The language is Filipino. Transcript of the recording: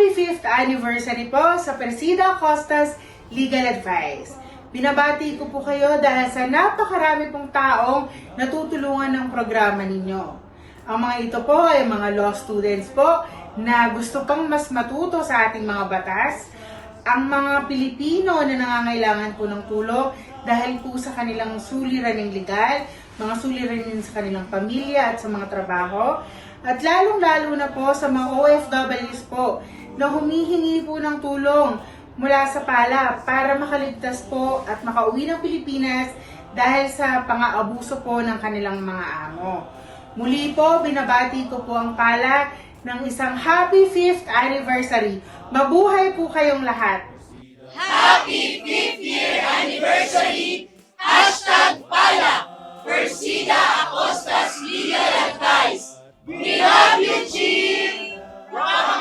Happy 5th anniversary po sa Presida Costas Legal Advice. Binabati ko po kayo dahil sa napakarami pong taong natutulungan ng programa ninyo. Ang mga ito po ay mga law students po na gusto pang mas matuto sa ating mga batas, ang mga Pilipino na nangangailangan po ng tulong dahil po sa kanilang suliraning legal, mga suliranin sa kanilang pamilya at sa mga trabaho, at lalong-lalo na po sa mga OFWs po na humihingi po ng tulong mula sa PALA para makaligtas po at makauwi ng Pilipinas dahil sa pang-aabuso po ng kanilang mga amo. Muli po, binabati ko po ang PALA ng isang Happy 5th Anniversary. Mabuhay po kayong lahat! Happy 5th year anniversary! #PALA! Persida Acostas Legal Advice! We love you, Chief! From